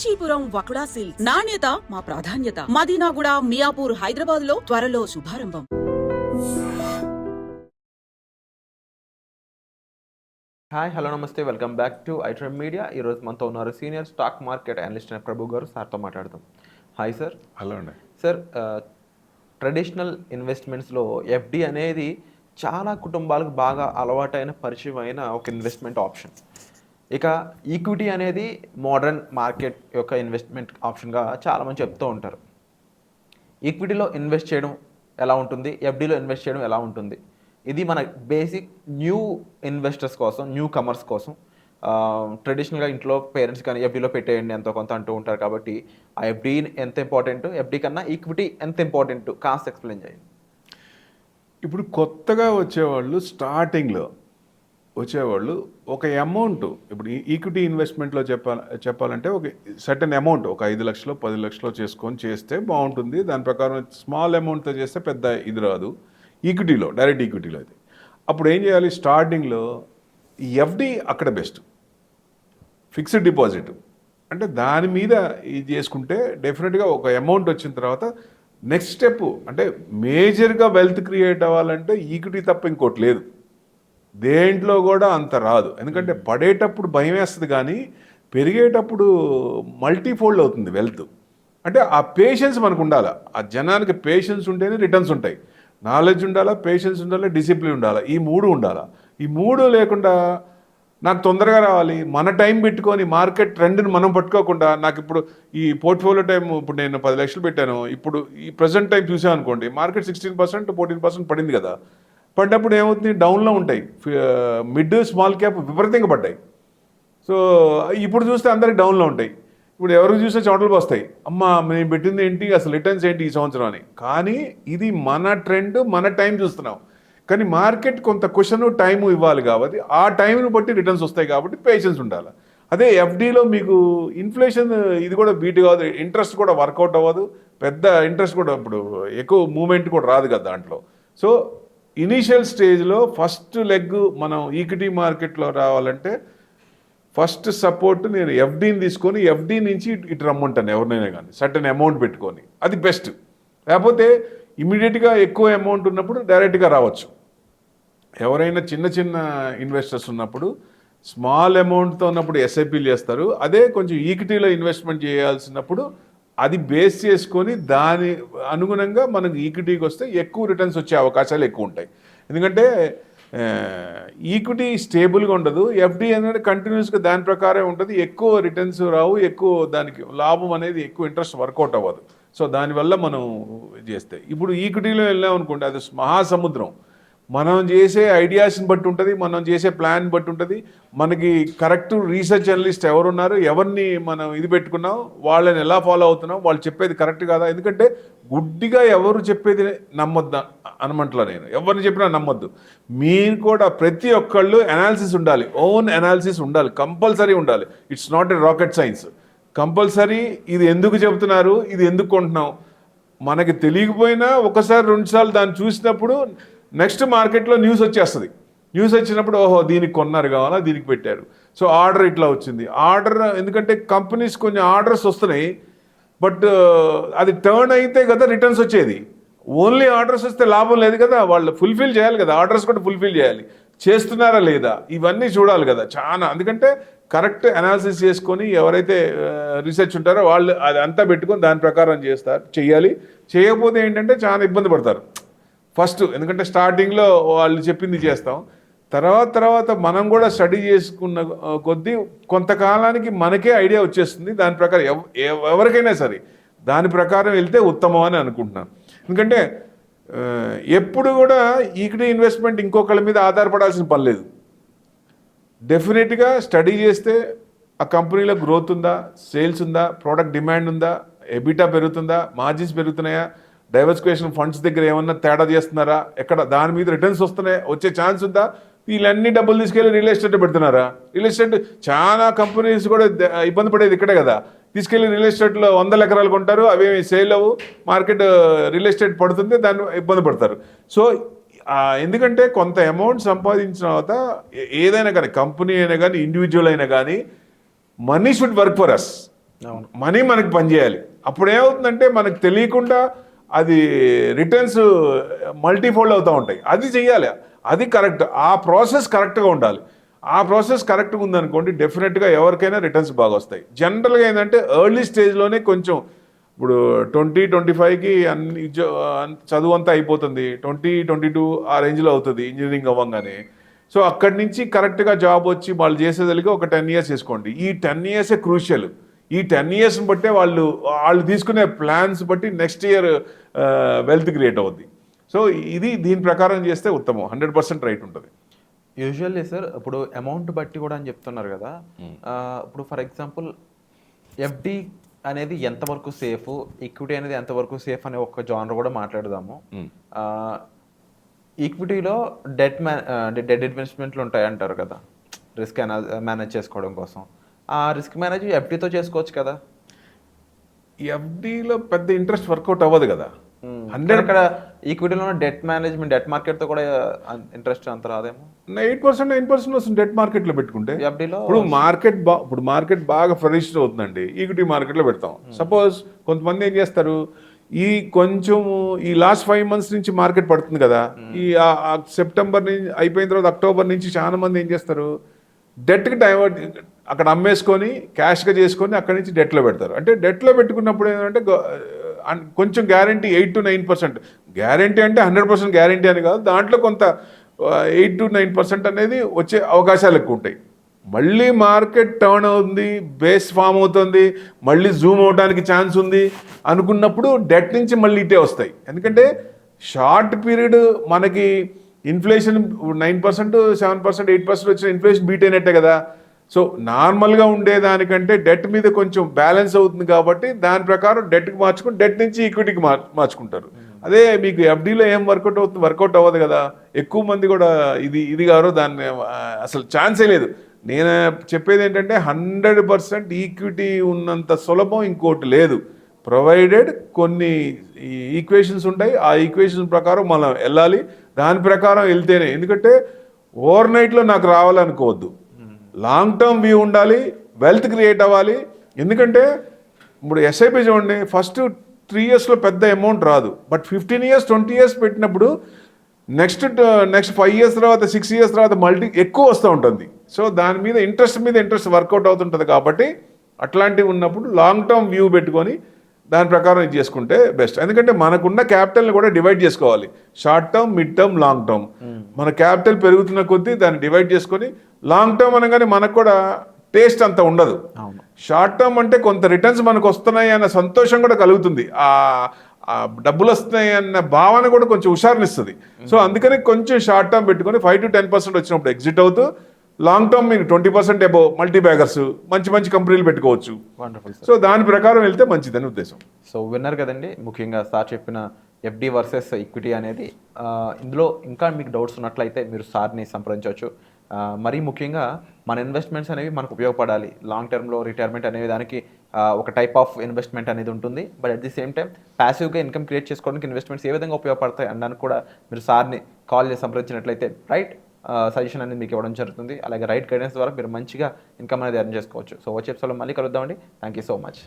Kanchipuram వకుడా silks నాణ్యత మా ప్రాధాన్యత. మదీనాగూడ, మియాపూర్, హైదరాబాద్ లో త్వరలో శుభారంభం. హాయ్, హలో, నమస్తే, వెల్కమ్ బ్యాక్ టు ఐట్రెమ్ మీడియా. ఈరోజు మనతో ఉన్నారు సీనియర్ స్టాక్ మార్కెట్ అనలిస్ట్ అయిన ప్రభు గారు. సార్తో మాట్లాడదాం. Hi sir. హలో అండి. సార్, ట్రెడిషనల్ ఇన్వెస్ట్మెంట్స్లో ఎఫ్డి అనేది చాలా కుటుంబాలకు బాగా అలవాటైన పరిచయం అయిన ఒక ఇన్వెస్ట్మెంట్ ఆప్షన్. ఇక ఈక్విటీ అనేది మోడర్న్ మార్కెట్ యొక్క ఇన్వెస్ట్మెంట్ ఆప్షన్గా చాలామంది చెప్తూ ఉంటారు. ఈక్విటీలో ఇన్వెస్ట్ చేయడం ఎలా ఉంటుంది, ఎఫ్డీలో ఇన్వెస్ట్ చేయడం ఎలా ఉంటుంది, ఇది మన బేసిక్ న్యూ ఇన్వెస్టర్స్ కోసం, న్యూ కమర్స్ కోసం. ట్రెడిషనల్గా ఇంట్లో పేరెంట్స్ కానీ ఎఫ్డీలో పెట్టేయండి ఎంతో కొంత అంటూ ఉంటారు. కాబట్టి ఆ ఎఫ్డీ ఎంత ఇంపార్టెంట్, ఎఫ్డీ కన్నా ఈక్విటీ ఎంత ఇంపార్టెంట్ కాస్త ఎక్స్ప్లెయిన్ చేయండి. ఇప్పుడు కొత్తగా వచ్చేవాళ్ళు, స్టార్టింగ్లో వచ్చేవాళ్ళు ఒక అమౌంట్, ఇప్పుడు ఈక్విటీ ఇన్వెస్ట్మెంట్లో చెప్పాలంటే ఒక సర్టెన్ అమౌంట్, ఒక 5 లక్షలు 10 లక్షలు చేసుకొని చేస్తే బాగుంటుంది. దాని ప్రకారం స్మాల్ అమౌంట్తో చేస్తే పెద్ద ఇది రాదు. ఈక్విటీలో, డైరెక్ట్ ఈక్విటీలో అయితే అప్పుడు ఏం చేయాలి, స్టార్టింగ్లో ఎఫ్డి అక్కడ బెస్ట్. ఫిక్స్డ్ డిపాజిట్ అంటే దాని మీద ఇది చేసుకుంటే డెఫినెట్గా ఒక అమౌంట్ వచ్చిన తర్వాత నెక్స్ట్ స్టెప్ అంటే మేజర్గా వెల్త్ క్రియేట్ అవ్వాలంటే ఈక్విటీ తప్ప ఇంకోటి లేదు. దేంట్లో కూడా అంత రాదు. ఎందుకంటే పడేటప్పుడు భయం వేస్తుంది, కానీ పెరిగేటప్పుడు మల్టీఫోల్డ్ అవుతుంది వెల్త్. అంటే ఆ పేషెన్స్ మనకు ఉండాలి. ఆ జనానికి పేషెన్స్ ఉంటేనే రిటర్న్స్ ఉంటాయి. నాలెడ్జ్ ఉండాలా, పేషెన్స్ ఉండాలి, డిసిప్లిన్ ఉండాలి. ఈ 3 ఉండాలి. ఈ 3 లేకుండా నాకు తొందరగా రావాలి, మన టైం పెట్టుకొని మార్కెట్ ట్రెండ్ని మనం పట్టుకోకుండా, నాకు ఇప్పుడు ఈ పోర్ట్ఫోలియో టైం, ఇప్పుడు నేను 10 లక్షలు పెట్టాను, ఇప్పుడు ఈ ప్రజెంట్ టైం చూసాను అనుకోండి, మార్కెట్ 16% 14% పడింది కదా. పడ్డప్పుడు ఏమవుతుంది, డౌన్లో ఉంటాయి. మిడ్ స్మాల్ క్యాప్ విపరీతంగా పడ్డాయి. సో ఇప్పుడు చూస్తే అందరికి డౌన్లో ఉంటాయి. ఇప్పుడు ఎవరికి చూస్తే చోటలు వస్తాయి, అమ్మ మేము పెట్టింది ఏంటి, అసలు రిటర్న్స్ ఏంటి ఈ సంవత్సరం అని. కానీ ఇది మన ట్రెండ్, మన టైం చూస్తున్నాం. కానీ మార్కెట్ కొంత క్వశ్చన్ టైము ఇవ్వాలి కాబట్టి ఆ టైంను బట్టి రిటర్న్స్ వస్తాయి. కాబట్టి పేషెన్స్ ఉండాలి. అదే ఎఫ్డీలో మీకు ఇన్ఫ్లేషన్ ఇది కూడా బీట్ కాదు, ఇంట్రెస్ట్ కూడా వర్కౌట్ అవ్వదు, పెద్ద ఇంట్రెస్ట్ కూడా ఇప్పుడు ఎక్కువ మూమెంట్ కూడా రాదు కదా దాంట్లో. సో ఇనీషియల్ స్టేజ్లో ఫస్ట్ లెగ్ మనం ఈక్విటీ మార్కెట్లో రావాలంటే ఫస్ట్ సపోర్ట్ నేను ఎఫ్డీని తీసుకొని ఎఫ్డీ నుంచి ఇటు రమ్మంటాను ఎవరినైనా కానీ, సర్టెన్ అమౌంట్ పెట్టుకొని, అది బెస్ట్. లేకపోతే ఇమీడియట్గా ఎక్కువ అమౌంట్ ఉన్నప్పుడు డైరెక్ట్గా రావచ్చు. ఎవరైనా చిన్న చిన్న ఇన్వెస్టర్స్ ఉన్నప్పుడు స్మాల్ అమౌంట్తో ఉన్నప్పుడు ఎస్ఐపీలు చేస్తారు. అదే కొంచెం ఈక్విటీలో ఇన్వెస్ట్మెంట్ చేయాల్సినప్పుడు అది బేస్ చేసుకొని దాని అనుగుణంగా మనకు ఈక్విటీకి వస్తే ఎక్కువ రిటర్న్స్ వచ్చే అవకాశాలు ఎక్కువ ఉంటాయి. ఎందుకంటే ఈక్విటీ స్టేబుల్గా ఉండదు, ఎఫ్డీ అనేది కంటిన్యూస్గా దాని ప్రకారం ఉంటుంది, ఎక్కువ రిటర్న్స్ రావు, ఎక్కువ దానికి లాభం అనేది ఎక్కువ ఇంట్రెస్ట్ వర్కౌట్ అవ్వదు. సో దానివల్ల మనం చేస్తే ఇప్పుడు ఈక్విటీలో వెళ్ళాం అనుకోండి, అది మహాసముద్రం. మనం చేసే ఐడియాస్ని బట్టి ఉంటుంది, మనం చేసే ప్లాన్ బట్టి ఉంటుంది. మనకి కరెక్ట్ రీసెర్చ్ అనలిస్ట్ ఎవరున్నారు, ఎవరిని మనం ఇది పెట్టుకున్నాం, వాళ్ళని ఎలా ఫాలో అవుతున్నాం, వాళ్ళు చెప్పేది కరెక్ట్ కాదా. ఎందుకంటే గుడ్డిగా ఎవరు చెప్పేది నమ్మొద్దు అనమంటలో నేను, ఎవరిని చెప్పినా నమ్మొద్దు. మీరు కూడా ప్రతి ఒక్కళ్ళు అనాలిసిస్ ఉండాలి, ఓన్ అనాలిసిస్ ఉండాలి, కంపల్సరీ ఉండాలి. It's not a rocket science. Compulsory ఇది ఎందుకు చెబుతున్నారు, ఇది ఎందుకు కొంటున్నాం, మనకి తెలియకపోయినా ఒకసారి 2 సార్లు దాన్ని చూసినప్పుడు నెక్స్ట్ మార్కెట్లో న్యూస్ వచ్చేస్తుంది. న్యూస్ వచ్చినప్పుడు ఓహో దీనికి కొన్నారు కావాలా, దీనికి పెట్టారు, సో ఆర్డర్ ఇట్లా వచ్చింది. ఆర్డర్ ఎందుకంటే కంపెనీస్ కొన్ని ఆర్డర్స్ వస్తున్నాయి, బట్ అది టర్న్ అయితే కదా రిటర్న్స్ వచ్చేది. ఓన్లీ ఆర్డర్స్ వస్తే లాభం లేదు కదా, వాళ్ళు ఫుల్ఫిల్ చేయాలి కదా, ఆర్డర్స్ కూడా ఫుల్ఫిల్ చేయాలి, చేస్తున్నారా లేదా ఇవన్నీ చూడాలి కదా చాలా. ఎందుకంటే కరెక్ట్ అనాలిసిస్ చేసుకొని ఎవరైతే రీసెర్చ్ ఉంటారో వాళ్ళు అది అంతా పెట్టుకొని దాని ప్రకారం చెయ్యాలి. చేయకపోతే ఏంటంటే చాలా ఇబ్బంది పడతారు ఫస్ట్. ఎందుకంటే స్టార్టింగ్లో వాళ్ళు చెప్పింది చేస్తాం, తర్వాత మనం కూడా స్టడీ చేసుకున్న కొద్దీ కొంతకాలానికి మనకే ఐడియా వచ్చేస్తుంది. దాని ప్రకారం ఎవరికైనా సరే దాని ప్రకారం వెళ్తే ఉత్తమం అని అనుకుంటున్నాను. ఎందుకంటే ఎప్పుడు కూడా ఈక్విటీ ఇన్వెస్ట్మెంట్ ఇంకొకళ్ళ మీద ఆధారపడాల్సిన పని లేదు. డెఫినెట్గా స్టడీ చేస్తే ఆ కంపెనీలో గ్రోత్ ఉందా, సేల్స్ ఉందా, ప్రోడక్ట్ డిమాండ్ ఉందా, ఎబిటా పెరుగుతుందా, మార్జిన్స్ పెరుగుతున్నాయా, డైవర్సిఫికేషన్ ఫండ్స్ దగ్గర ఏమన్నా తేడా చేస్తున్నారా, ఎక్కడ దాని మీద రిటర్న్స్ వచ్చే ఛాన్స్ ఉందా, వీళ్ళన్నీ డబ్బులు తీసుకెళ్ళి రియల్ ఎస్టేట్ పెడుతున్నారా. రియల్ ఎస్టేట్ చాలా కంపెనీస్ కూడా ఇబ్బంది పడేది ఇక్కడే కదా, తీసుకెళ్ళి రియల్ ఎస్టేట్లో 100 ఎకరాలు కొంటారు, అవేమి సేల్ అవ్వు, మార్కెట్ రియల్ ఎస్టేట్ పడుతుంది, దాన్ని ఇబ్బంది పడతారు. సో ఎందుకంటే కొంత అమౌంట్ సంపాదించిన తర్వాత ఏదైనా కానీ, కంపెనీ అయినా కానీ, ఇండివిజువల్ అయినా కానీ, money should work for us. Money మనకి పనిచేయాలి. అప్పుడు ఏమవుతుందంటే మనకు తెలియకుండా అది రిటర్న్స్ మల్టీఫోల్డ్ అవుతూ ఉంటాయి. అది చెయ్యాలి, అది కరెక్ట్. ఆ ప్రాసెస్ కరెక్ట్గా ఉండాలి. ఆ ప్రాసెస్ కరెక్ట్గా ఉందనుకోండి, డెఫినెట్గా ఎవరికైనా రిటర్న్స్ బాగా వస్తాయి. జనరల్గా ఏంటంటే ఎర్లీ స్టేజ్లోనే కొంచెం, ఇప్పుడు 20-25కి అన్ని చదువు అంతా అయిపోతుంది, 20-22 ఆ రేంజ్లో అవుతుంది ఇంజనీరింగ్ అవ్వగానే. సో అక్కడి నుంచి కరెక్ట్గా జాబ్ వచ్చి వాళ్ళు చేసేదానికి ఒక 10 years వేసుకోండి. ఈ 10 yearsే క్రూషియల్. ఈ 10 yearsని బట్టే వాళ్ళు తీసుకునే ప్లాన్స్ బట్టి నెక్స్ట్ ఇయర్ వెల్త్ క్రియేట్ అవుద్ది. సో ఇది దీని ప్రకారం చేస్తే ఉత్తమం, 100% రైట్ ఉంటుంది. యూజువల్లీ సార్ ఇప్పుడు అమౌంట్ బట్టి కూడా అని చెప్తున్నారు కదా, ఇప్పుడు ఫర్ ఎగ్జాంపుల్ ఎఫ్డి అనేది ఎంతవరకు సేఫ్, ఈక్విటీ అనేది ఎంతవరకు సేఫ్ అనే ఒక జానర్ కూడా మాట్లాడదాము. ఈక్విటీలో డెట్ ఇన్వెస్ట్మెంట్లు ఉంటాయి అంటారు కదా, రిస్క్ మేనేజ్ చేసుకోవడం కోసం. ఆ రిస్క్ మేనేజ్ ఎఫ్డీతో చేసుకోవచ్చు కదా. ఎఫ్డీలో పెద్ద ఇంట్రెస్ట్ వర్కౌట్ అవ్వదు కదా. అక్కడ ఈక్విటీలో డెట్ మేనేజ్మెంట్, డెట్ మార్కెట్ తో కూడా ఇంట్రెస్ట్ అంత రాదేమో. 8% వస్తుంది డెట్ మార్కెట్లో పెట్టుకుంటే. ఎఫ్డీలో ఇప్పుడు మార్కెట్ బాగా ఫ్లరిష్ అవుతుందండి, ఈక్విటీ మార్కెట్లో పెడతాం. సపోజ్ కొంతమంది ఏం చేస్తారు, ఈ లాస్ట్ 5 months నుంచి మార్కెట్ పడుతుంది కదా, ఈ సెప్టెంబర్ నుంచి అయిపోయిన తర్వాత అక్టోబర్ నుంచి చాలా మంది ఏం చేస్తారు, డెట్కి డైవర్ట్, అక్కడ అమ్మేసుకొని క్యాష్గా చేసుకొని అక్కడి నుంచి డెట్లో పెడతారు. అంటే డెట్లో పెట్టుకున్నప్పుడు ఏంటంటే కొంచెం గ్యారంటీ 8-9%. గ్యారంటీ అంటే 100% గ్యారంటీ అని కాదు, దాంట్లో కొంత 8-9% అనేది వచ్చే అవకాశాలు ఎక్కువ ఉంటాయి. మళ్ళీ మార్కెట్ టర్న్ అవుతుంది, బేస్ ఫామ్ అవుతుంది, మళ్ళీ జూమ్ అవడానికి ఛాన్స్ ఉంది అనుకున్నప్పుడు డెట్ నుంచి మళ్ళీ ఇటే వస్తాయి. ఎందుకంటే షార్ట్ పీరియడ్ మనకి ఇన్ఫ్లేషన్ 9%, 7%, 8% వచ్చిన ఇన్ఫ్లేషన్ బీట్ అయినట్టే కదా. సో నార్మల్గా ఉండేదానికంటే డెట్ మీద కొంచెం బ్యాలెన్స్ అవుతుంది కాబట్టి దాని ప్రకారం డెట్కి మార్చుకుని డెట్ నుంచి ఈక్విటీకి మార్చుకుంటారు. అదే మీకు ఎఫ్డీలో ఏం వర్కౌట్ అవ్వదు కదా. ఎక్కువ మంది కూడా ఇది గారు దాన్ని అసలు ఛాన్సే లేదు. నేను చెప్పేది ఏంటంటే 100% ఈక్విటీ ఉన్నంత సులభం ఇంకోటి లేదు. ప్రొవైడెడ్ కొన్ని ఈక్వేషన్స్ ఉంటాయి, ఆ ఈక్వేషన్స్ ప్రకారం మనం వెళ్ళాలి, దాని ప్రకారం వెళ్తేనే. ఎందుకంటే ఓవర్ నైట్లో నాకు రావాలనుకోవద్దు, లాంగ్ టర్మ్ వ్యూ ఉండాలి, వెల్త్ క్రియేట్ అవ్వాలి. ఎందుకంటే ఇప్పుడు ఎస్ఐపి చూడండి, ఫస్ట్ 3 yearsలో పెద్ద అమౌంట్ రాదు, బట్ 15 years 20 years పెట్టినప్పుడు నెక్స్ట్ 5 years తర్వాత 6 years తర్వాత మల్టీ ఎక్కువ వస్తూ ఉంటుంది. సో దాని మీద ఇంట్రెస్ట్ వర్కౌట్ అవుతుంటుంది. కాబట్టి అట్లాంటివి ఉన్నప్పుడు లాంగ్ టర్మ్ వ్యూ పెట్టుకొని దాని ప్రకారం ఇది చేసుకుంటే బెస్ట్. ఎందుకంటే మనకున్న క్యాపిటల్ని కూడా డివైడ్ చేసుకోవాలి, short term, mid term, long term. మన క్యాపిటల్ పెరుగుతున్న కొద్దీ దాన్ని డివైడ్ చేసుకొని, లాంగ్ టర్మ్ అనగానే మనకు కూడా టేస్ట్ అంత ఉండదు. షార్ట్ టర్మ్ అంటే కొంత రిటర్న్స్ మనకు వస్తున్నాయి అన్న సంతోషం కూడా కలుగుతుంది, డబ్బులు వస్తున్నాయి అన్న భావన కూడా కొంచెం హుషారునిస్తుంది. సో అందుకని కొంచెం షార్ట్ టర్మ్ పెట్టుకొని 5-10% వచ్చినప్పుడు ఎగ్జిట్ అవుతూ, లాంగ్ టర్మ్ మీరు 20% అబోవ్ మల్టీ బ్యాగర్స్ మంచి కంపెనీలు పెట్టుకోవచ్చు. సో దాని ప్రకారం వెళ్తే మంచిదని ఉద్దేశం. సో విన్నారు కదండి, ముఖ్యంగా సార్ చెప్పిన ఎఫ్డి వర్సెస్ ఈక్విటీ అనేది. ఇందులో ఇంకా మీకు డౌట్స్ ఉన్నట్లయితే మీరు సార్ని సంప్రదించవచ్చు. మరీ ముఖ్యంగా మన ఇన్వెస్ట్మెంట్స్ అనేవి మనకు ఉపయోగపడాలి. లాంగ్ టర్మ్లో రిటైర్మెంట్ అనేది దానికి ఒక టైప్ ఆఫ్ ఇన్వెస్ట్మెంట్ అనేది ఉంటుంది. But at the same time ప్యాసివ్గా ఇన్కమ్ క్రియేట్ చేసుకోవడానికి ఇన్వెస్ట్మెంట్స్ ఏ విధంగా ఉపయోగపడతాయి అనడానికి కూడా మీరు సార్ని కాల్ చేసి సంప్రదించినట్లయితే రైట్ సజెషన్ అనేది మీకు ఇవ్వడం జరుగుతుంది. అలాగే రైట్ గైడెన్స్ ద్వారా మీరు మంచిగా ఇన్కమ్ అనేది ఎర్న్ చేసుకోవచ్చు. సో వచ్చే ఎపిసోడ్లో మళ్ళీ కలుద్దామండి. Thank you so much.